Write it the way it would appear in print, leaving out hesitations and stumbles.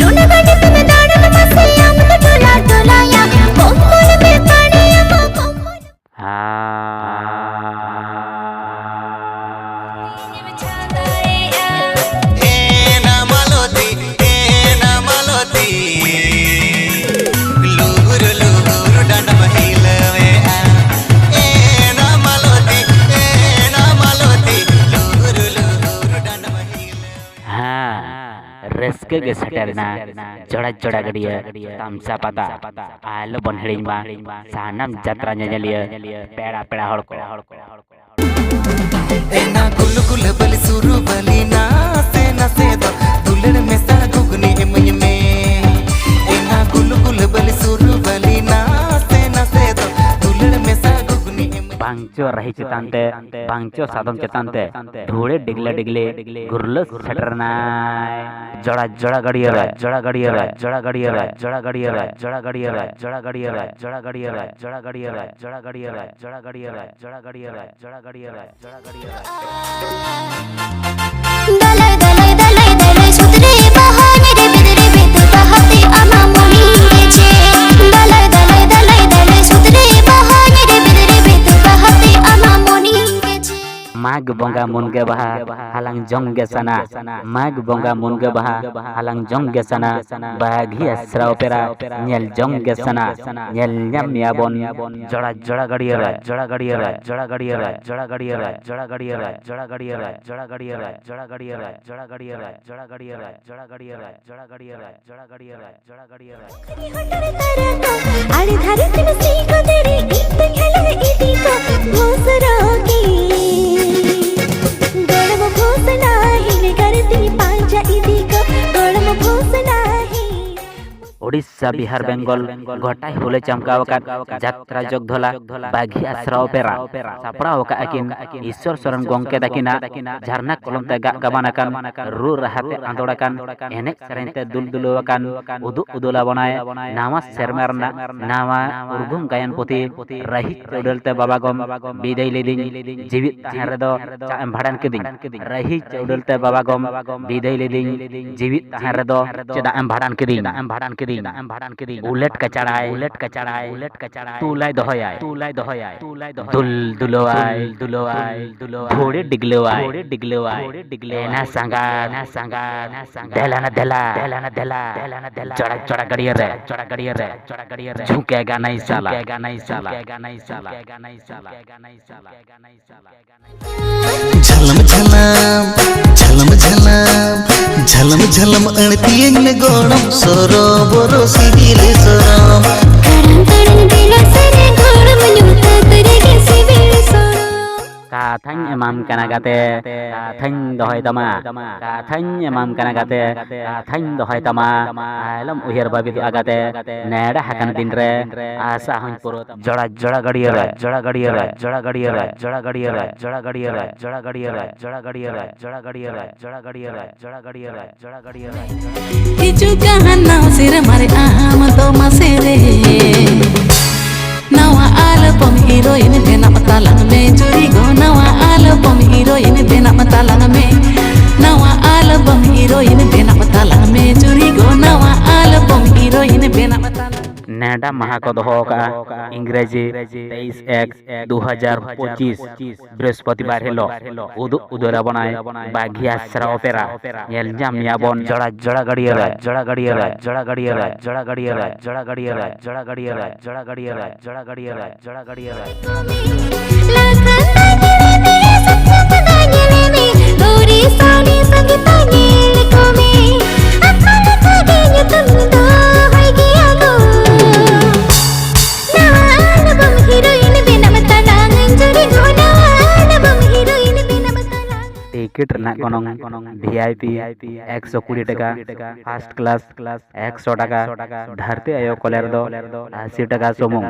Luna गाड़ी तुम्हें दाड़न मसे हम तो टोला टोलाया कोमल में पानी हम कोमल रस्के के सटरना जोड़ा जोड़ा गड़िया तामसा पता आलो बनहड़िन बा सानम यात्रा नेलिया पेड़ा पेड़ा हड़को एना गुल गुल बलि सुरु बलि नासे नासे दो दुलड़ में सा गुगनी एमय में एना गुल गुल बलि सुरु बलि नासे नासे दो दुलड़ में सा गुगनी एमय बांचो रही चितांते बांचो सादम चितांते धूड़े डिगले डिगले गुरलस सटरना जोड़ा जोड़ा गड़िया जोड़ा गड़िया जोड़ा गड़िया जोड़ा गड़िया जोड़ा गड़िया जोड़ा गड़िया जोड़ा गड़िया जोड़ा गड़िया जोड़ा गड़िया जोड़ा गड़िया जोड़ा गड़िया जोड़ा गड़िया जोड़ा गड़िया दलाई दलाई दलाई दलाई सुतरे बहाने रे बिदरे बिद बहाते अमा मोनी जे दलाई दलाई दलाई दलाई सुतरे बहाने रे बिदरे बिद बहाते अमा मोनी जे माग बंगा मुनगे बहा हालांग जोंगे सना माग बंगा मुनगे बहा हालांग जोंगे सना बागी अस्राव पेरा नेल जोंगे सना नेल न्याम याबन जोड़ा जोड़ा गड़िया जोड़ा गड़िया जोड़ा गड़िया जोड़ा गड़िया जोड़ा गड़िया जोड़ा गड़िया जोड़ा गड़िया जोड़ा गड़िया जोड़ा गड़िया जोड़ा गड़िया जोड़ा गड़िया जोड़ा गड़िया जोड़ा गड़िया जोड़ा गड़िया आड़ी धारे तिन सीको तेरी गीत खेलो इदी को भोसरा की गड़म भोसना ही करती पांचा इदी को गड़म भोसना ही ओडिशा बिहार बेंगल गोटाई हुले चमकावकात यात्रा जोग धोला बागी आश्राव पेरा सापड़ावका अकिन ईश्वर शरण गोंके दाकिना झरना कलमते गाबानाकान रु राहाते आंदोड़ाकान एनेक सेरेनते दुलदुलवाकान उदु उदुला बनाय नामा सेरमारना नामा उर्गुम गायन पुथि रही चौडलते बाबागम बिदाय लेदिन जीवित ताहेन रेदो चाएम भाड़ान केदिन रही चौडलते बाबागम बिदाय लेदिन जीवित ताहेन रेदो चेदा एम भाड़ान केदिन उलट कचड़ाई तुलाई दोहयाय दुल दुलोवाय घोड़े डिगलोवाय ना संगा देलाना देला चढ़ा चढ़ा गड़िया रे झुकेगा नहीं साला झलम झलम झलम झलम अणतियन में गोड़म सोरो बोरो सिविले सोरम करम दिल सरे घोड़म नुता करेगे सिविल सोरो काथाñ emam kana gate kaथाñ dohoy tama kaथाñ emam kana gate kaथाñ dohoy tama alam uhir babi tu agate neda hakan dinre asa hoñ purut joड़ा joड़ा गड़िया जोड़ा गड़िया जोड़ा गड़िया जोड़ा गड़िया जोड़ा गड़िया जोड़ा गड़िया जोड़ा गड़िया जोड़ा गड़िया जोड़ा गड़िया जोड़ा गड़िया जोड़ा गड़िया हिजु कहना सिर मारे आम तो मसेरे nawa album heroine bena matalang me juri go nawa album heroine bena matalang me nawa album heroine bena matalang me juri go nawa album heroine bena matalang NEDA महा को दोहो का इंग्रेजी 23/1/2025 बृहस्पतिवार हेलो उदु उदरा बनाए बागी आश्राव पेरा नेल जाम याबन जोड़ा जोड़ा गड़िया जोड़ा गड़िया जोड़ा गड़िया जोड़ा गड़िया जोड़ा गड़िया जोड़ा गड़िया जोड़ा गड़िया जोड़ा गड़िया जोड़ा गड़िया टिकट रना कोनों VIP 120 टका फर्स्ट क्लास 100 टका धरते आयो कोलेर दो 80 टका सोमो